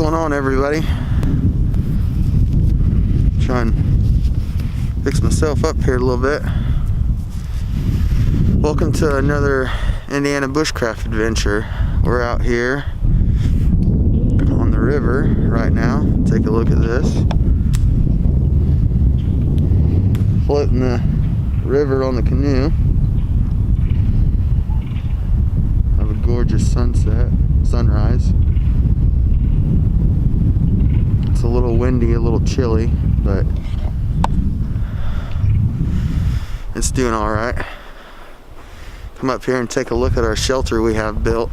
going on, everybody? Try and fix myself up here a little bit. Welcome to another Indiana bushcraft adventure. We're out here on the river right now. Take a look at this. Floating the river on the canoe. Have a gorgeous sunrise. It's a little windy, a little chilly, but it's doing all right. Come up here and take a look at our shelter we have built.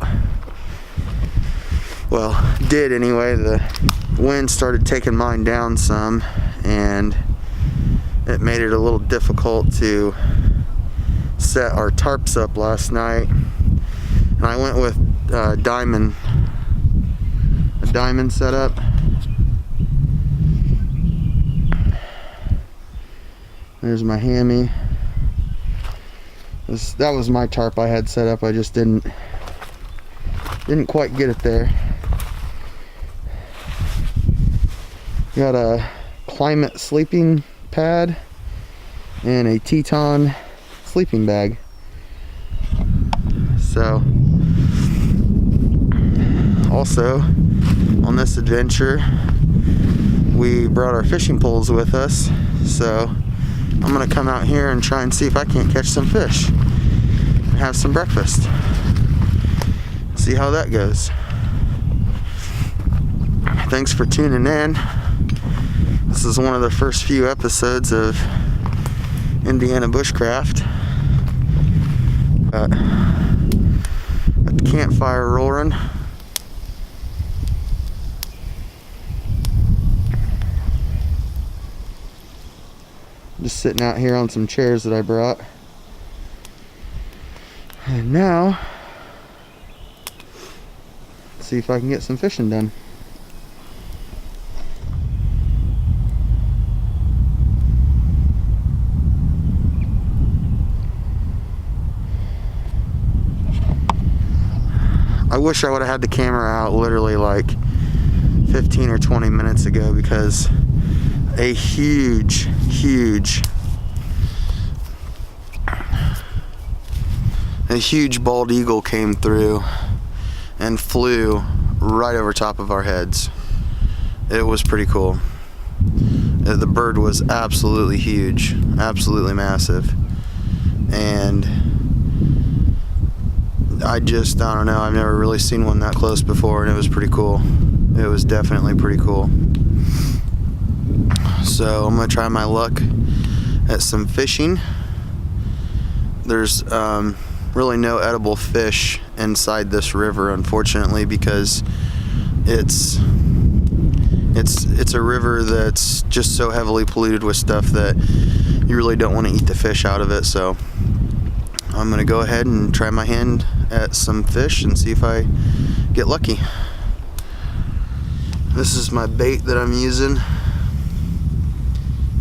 Well, did anyway. The wind started taking mine down some, and it made it a little difficult to set our tarps up last night. And I went with a diamond setup. There's my hammy. That was my tarp I had set up. I just didn't quite get it there. Got a climate sleeping pad and a Teton sleeping bag. So, also on this adventure, we brought our fishing poles with us. So I'm gonna come out here and try and see if I can't catch some fish and have some breakfast. See how that goes. Thanks for tuning in. This is one of the first few episodes of Indiana bushcraft. Got the campfire roaring. Just sitting out here on some chairs that I brought. And now, let's see if I can get some fishing done. I wish I would have had the camera out literally like 15 or 20 minutes ago, because a huge bald eagle came through and flew right over top of our heads. It was pretty cool. The bird was absolutely huge, absolutely massive, and I don't know, I've never really seen one that close before, and it was pretty cool. It was definitely pretty cool. So I'm gonna try my luck at some fishing. There's really no edible fish inside this river, unfortunately, because it's a river that's just so heavily polluted with stuff that you really don't want to eat the fish out of it. So I'm gonna go ahead and try my hand at some fish and see if I get lucky. This is my bait that I'm using.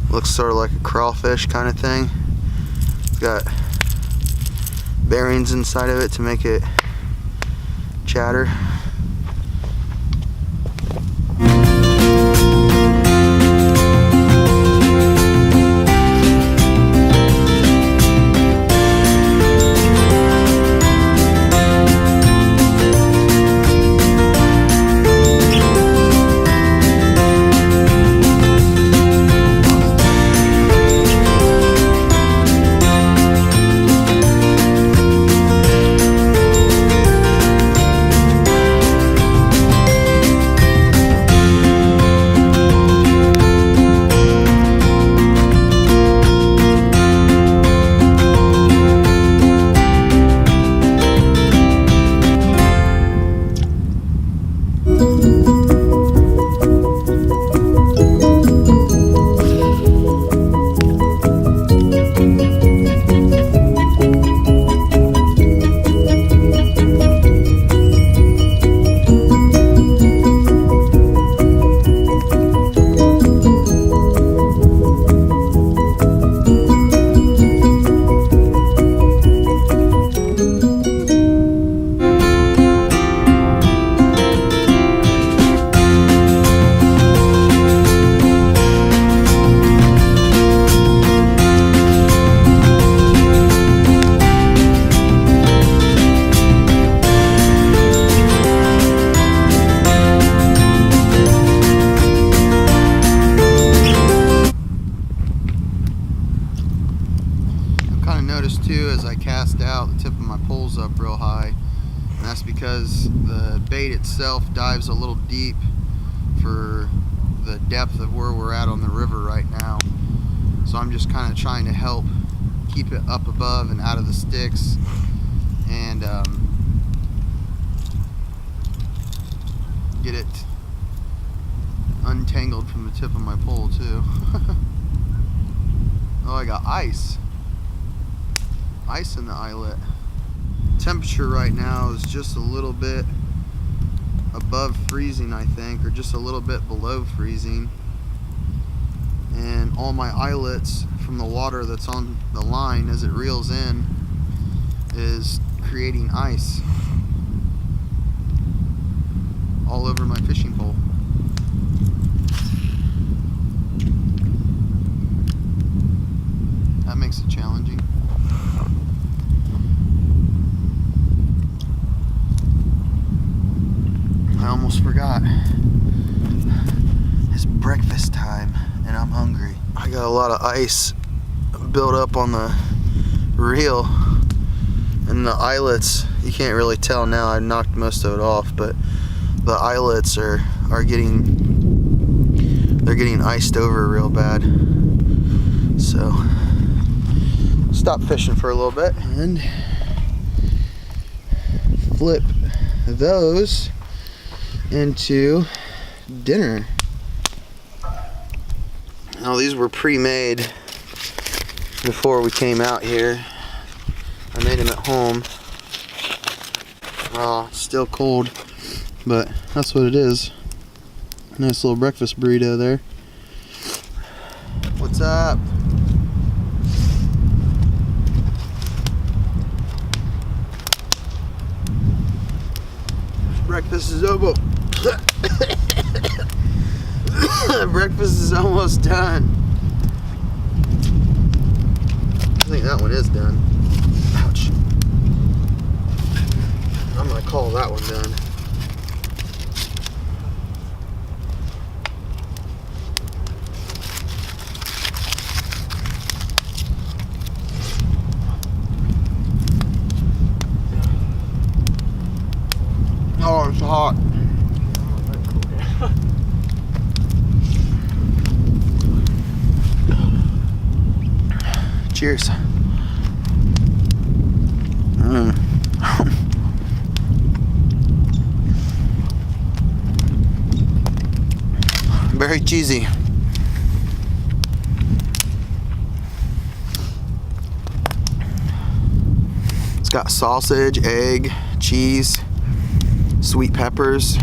Looks sort of like a crawfish kind of thing. It's got bearings inside of it to make it chatter. that's because the bait itself dives a little deep for the depth of where we're at on the river right now. So I'm just kind of trying to help keep it up above and out of the sticks, and get it untangled from the tip of my pole too. Oh, I got ice in the eyelet. Temperature right now is just a little bit above freezing, I think, or just a little bit below freezing, and all my eyelets from the water that's on the line as it reels in is creating ice all over my fishing pole. That makes it challenging. I almost forgot. It's breakfast time and I'm hungry. I got a lot of ice built up on the reel, and the eyelets, you can't really tell now, I knocked most of it off, but the eyelets are getting iced over real bad. So stop fishing for a little bit and flip those into dinner. Now these were pre-made before we came out here. I made them at home. Oh, it's still cold, but that's what it is. Nice little breakfast burrito there. What's up? Breakfast is over. Breakfast is almost done. I think that one is done. Ouch. I'm gonna call that one done. Oh, it's hot. Cheers. Very cheesy. It's got sausage, egg, cheese, sweet peppers.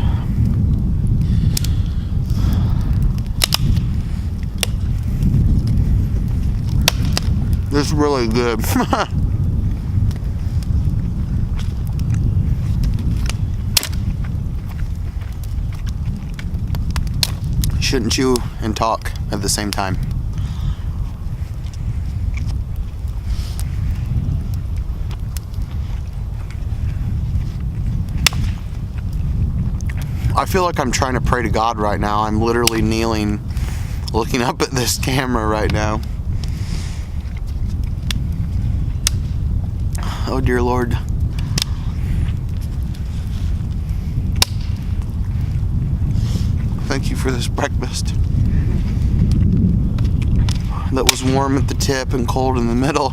This is really good. Shouldn't chew and talk at the same time. I feel like I'm trying to pray to God right now. I'm literally kneeling, looking up at this camera right now. Oh dear Lord. Thank you for this breakfast that was warm at the tip and cold in the middle.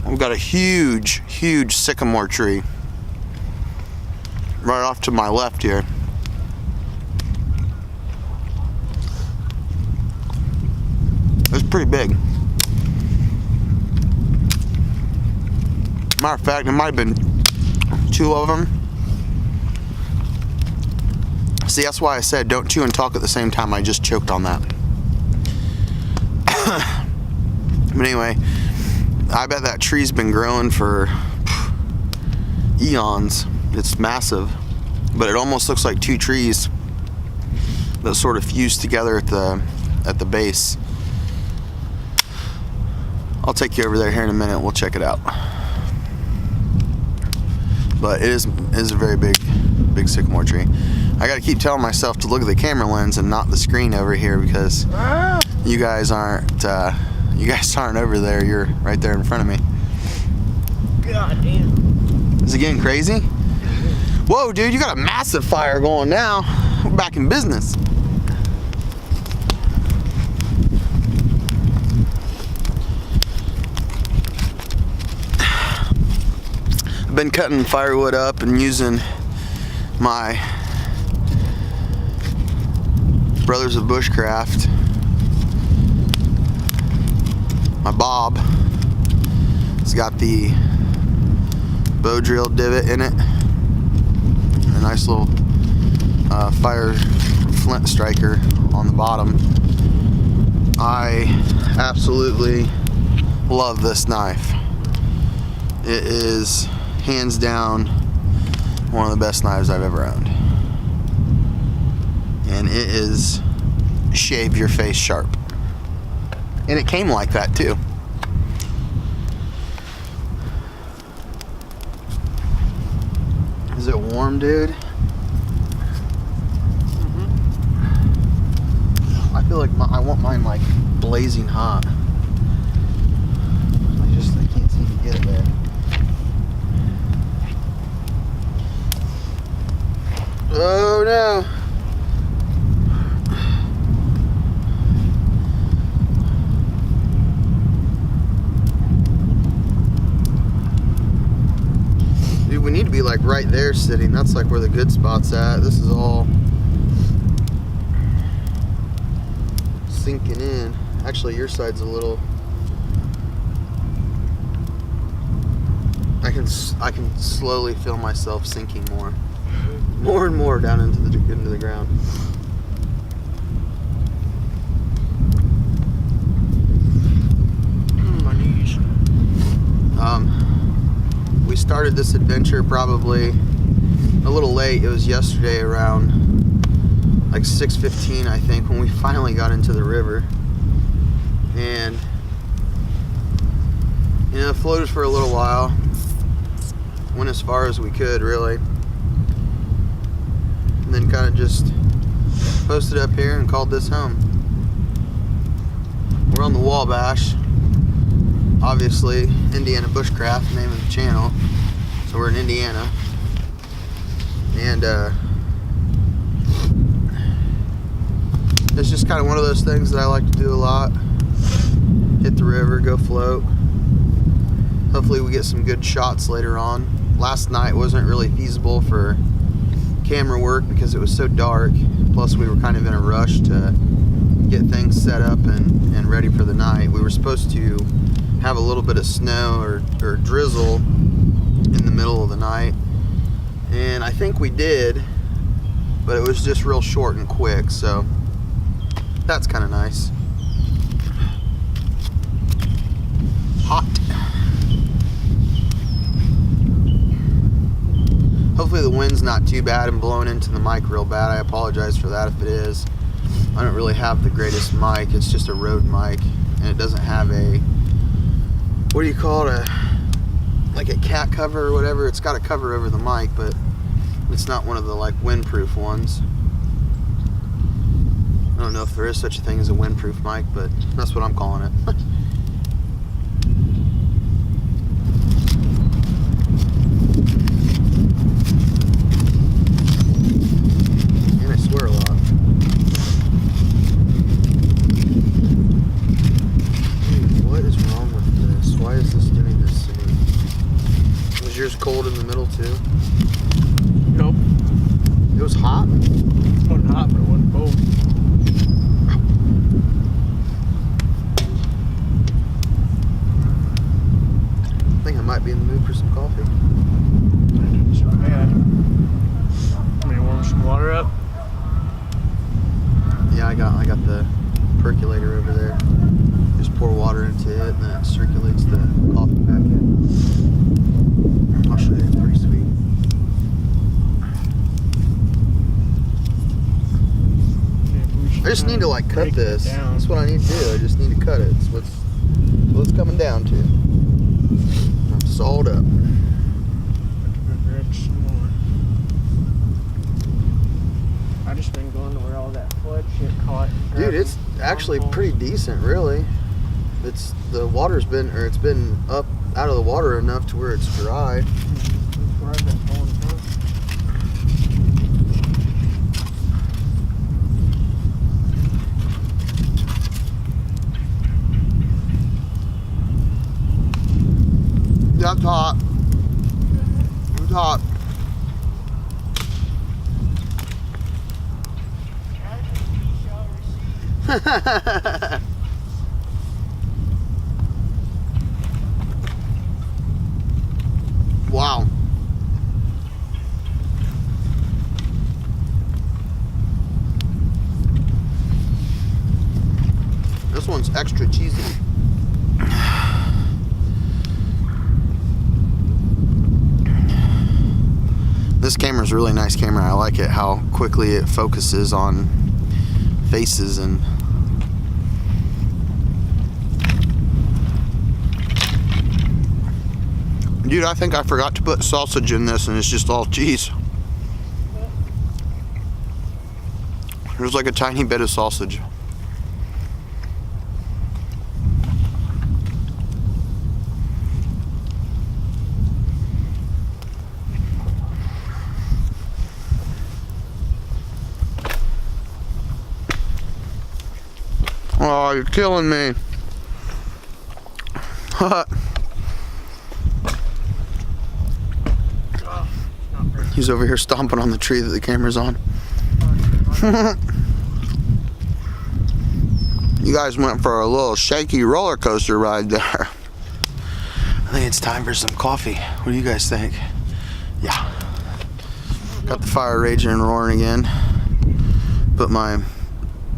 I've got a huge sycamore tree right off to my left here. It's pretty big. Matter of fact, it might have been 2 of them. See, that's why I said don't chew and talk at the same time. I just choked on that. But anyway, I bet that tree's been growing for eons. It's massive, but it almost looks like 2 trees that sort of fused together at the base. I'll take you over there here in a minute. We'll check it out. But it is a very big sycamore tree. I gotta keep telling myself to look at the camera lens and not the screen over here, because you guys aren't over there. You're right there in front of me. God damn. Is it getting crazy? Whoa, dude, you got a massive fire going now. We're back in business. I've been cutting firewood up and using my Brothers of Bushcraft, my bob. It's got the bow drill divot in it, a nice little fire flint striker on the bottom. I absolutely love this knife. It is hands down one of the best knives I've ever owned, and it is shave your face sharp, and it came like that too. Is it warm, dude? I feel like I want mine like blazing hot. I can't seem to get it there. Oh no. Dude, we need to be like right there sitting. That's like where the good spot's at. This is all sinking in. Actually, your side's a little. I can slowly feel myself sinking more and more down into the ground. My knees. We started this adventure probably a little late. It was yesterday around like 6:15, I think, when we finally got into the river, and you know, floated for a little while. Went as far as we could, really, and then kind of just posted up here and called this home. We're on the Wabash, obviously Indiana Bushcraft, name of the channel, so we're in Indiana, and it's just kind of one of those things that I like to do a lot. Hit the river, go float. Hopefully we get some good shots later on. Last night wasn't really feasible for camera work because it was so dark. Plus we were kind of in a rush to get things set up and ready for the night. We were supposed to have a little bit of snow or drizzle in the middle of the night, and I think we did, but it was just real short and quick, so that's kind of nice. Hot. Hopefully the wind's not too bad and blowing into the mic real bad. I apologize for that if it is. I don't really have the greatest mic. It's just a Rode mic, and it doesn't have a, what do you call it, like a cat cover or whatever. It's got a cover over the mic, but it's not one of the like windproof ones. I don't know if there is such a thing as a windproof mic, but that's what I'm calling it. And I swear a lot. Dude, what is wrong with this? Why is this doing this to me? Was yours cold in the middle too? Nope. It was hot? It wasn't hot, but it wasn't cold. I think I might be in the mood for some coffee. That didn't sound bad. Want me to warm some water up? Yeah, I got the percolator over there. Just pour water into it and then it circulates the coffee back in. I'll show you, it's pretty sweet. I just need to like cut this. That's what I need to do. I just need to cut it. It's what it's coming down to. I'm sawed up. Grab some more. I just been going to where all that flood shit caught. Dude, it's actually pretty decent, really. It's it's been up out of the water enough to where it's dry. That's where I've been pulling from. That's hot. It's hot. Wow. This one's extra cheesy. This camera's a really nice camera. I like it how quickly it focuses on faces and dude, I think I forgot to put sausage in this and it's just all cheese. There's like a tiny bit of sausage. Oh, you're killing me. He's over here stomping on the tree that the camera's on. You guys went for a little shaky roller coaster ride there. I think it's time for some coffee. What do you guys think? Yeah. Got the fire raging and roaring again. Put my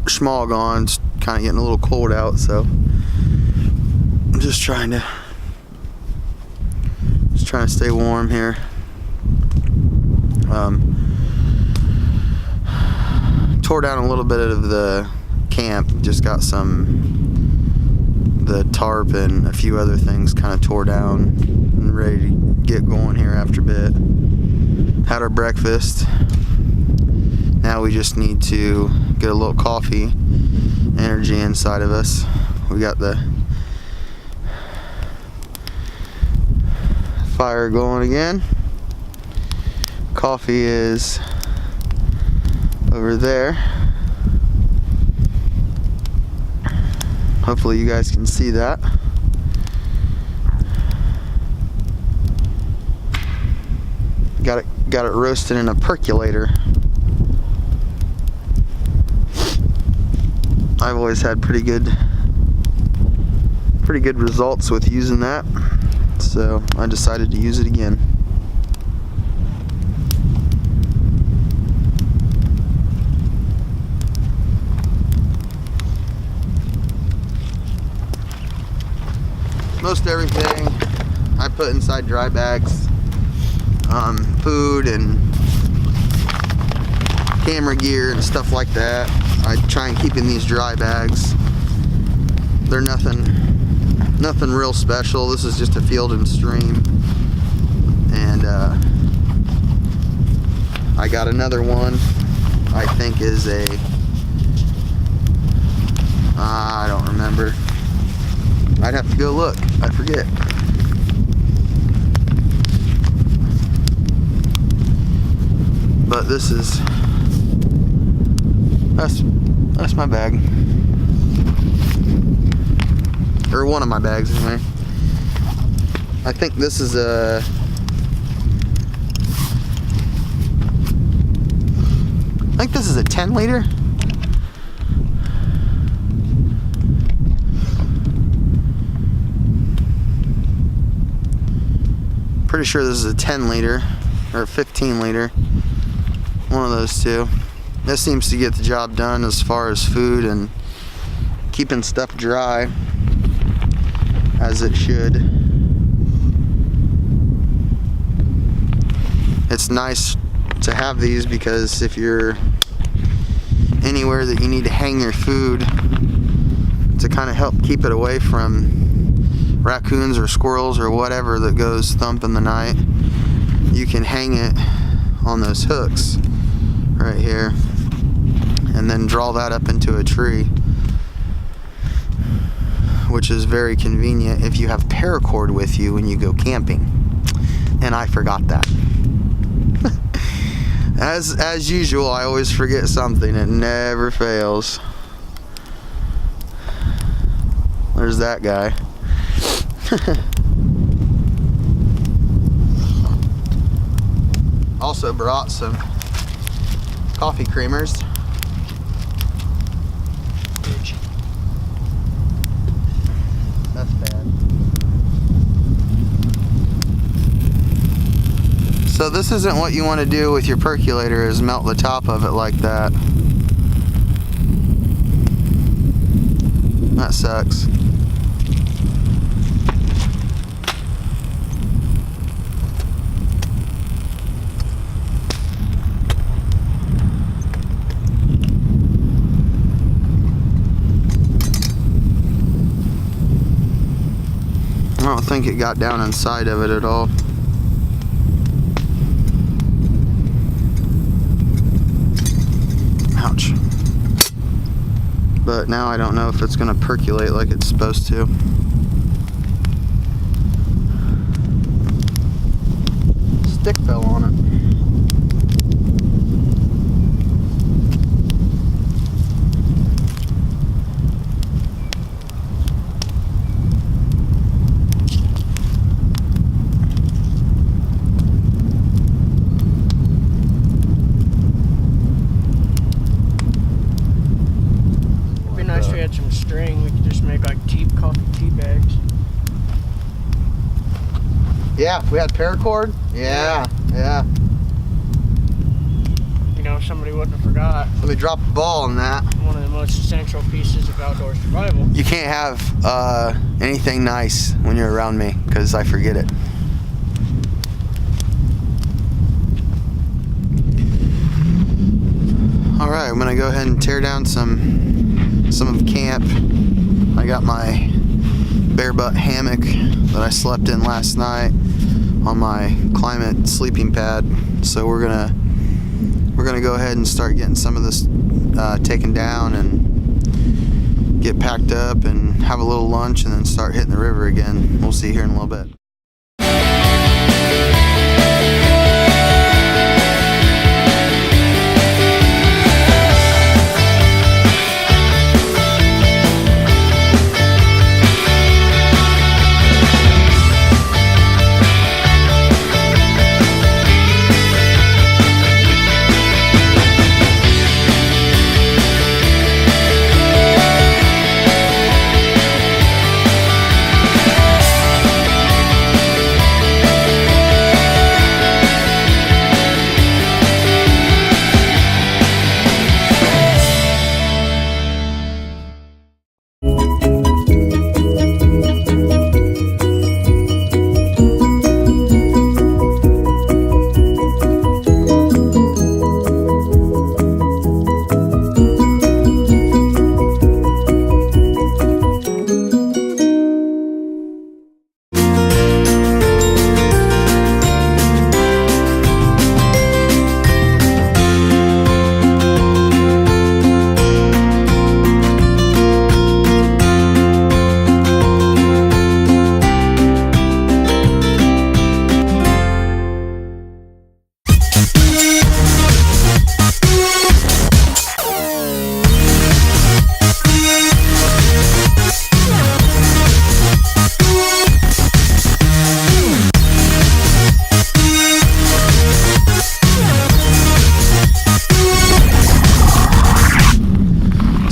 schmog on. It's kind of getting a little cold out, so I'm just trying to stay warm here. Tore down a little bit of the camp. Just got the tarp and a few other things kind of tore down and ready to get going here after a bit. Had our breakfast. Now we just need to get a little coffee energy inside of us. We got the fire going again. Coffee is over there. Hopefully you guys can see that. Got it roasted in a percolator. I've always had pretty good results with using that, so I decided to use it again. Most everything I put inside dry bags. Food and camera gear and stuff like that. I try and keep in these dry bags. They're nothing real special. This is just a field and stream. And I got another one. I think is I don't remember. I'd have to go look. I forget. But this is that's my bag, or one of my bags anyway. I think this is a 10 liter. Pretty sure this is a 10 liter or a 15 liter. One of those two. This seems to get the job done as far as food and keeping stuff dry as it should. It's nice to have these because if you're anywhere that you need to hang your food to kind of help keep it away from raccoons or squirrels or whatever that goes thump in the night, you can hang it on those hooks right here. and then draw that up into a tree, which is very convenient if you have paracord with you when you go camping. And I forgot that. As usual, I always forget something. It never fails. There's that guy. Also brought some coffee creamers. That's bad. So this isn't what you want to do with your percolator, is melt the top of it like that. That sucks. I don't think it got down inside of it at all. Ouch. But now I don't know if it's going to percolate like it's supposed to. Stick fell on it. Some string, we could just make like coffee tea bags. Yeah, if we had paracord. Yeah. You know, somebody wouldn't have forgot. Let me drop the ball on that. One of the most essential pieces of outdoor survival. You can't have anything nice when you're around me, because I forget it. Alright, I'm gonna go ahead and tear down some of camp. I got my bare butt hammock that I slept in last night on my climate sleeping pad. So we're gonna go ahead and start getting some of this taken down and get packed up and have a little lunch and then start hitting the river again. We'll see here in a little bit.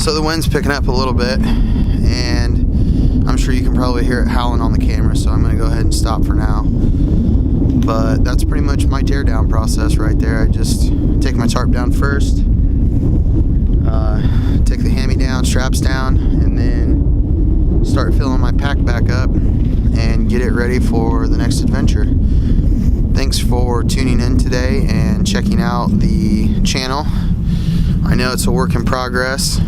So the wind's picking up a little bit, and I'm sure you can probably hear it howling on the camera, so I'm going to go ahead and stop for now. But that's pretty much my teardown process right there. I just take my tarp down first, take the hammy down, straps down, and then start filling my pack back up and get it ready for the next adventure. Thanks for tuning in today and checking out the channel. I know it's a work in progress,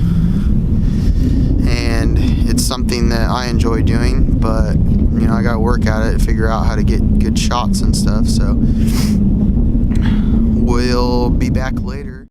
and it's something that I enjoy doing, but you know, I gotta work at it, figure out how to get good shots and stuff. So we'll be back later.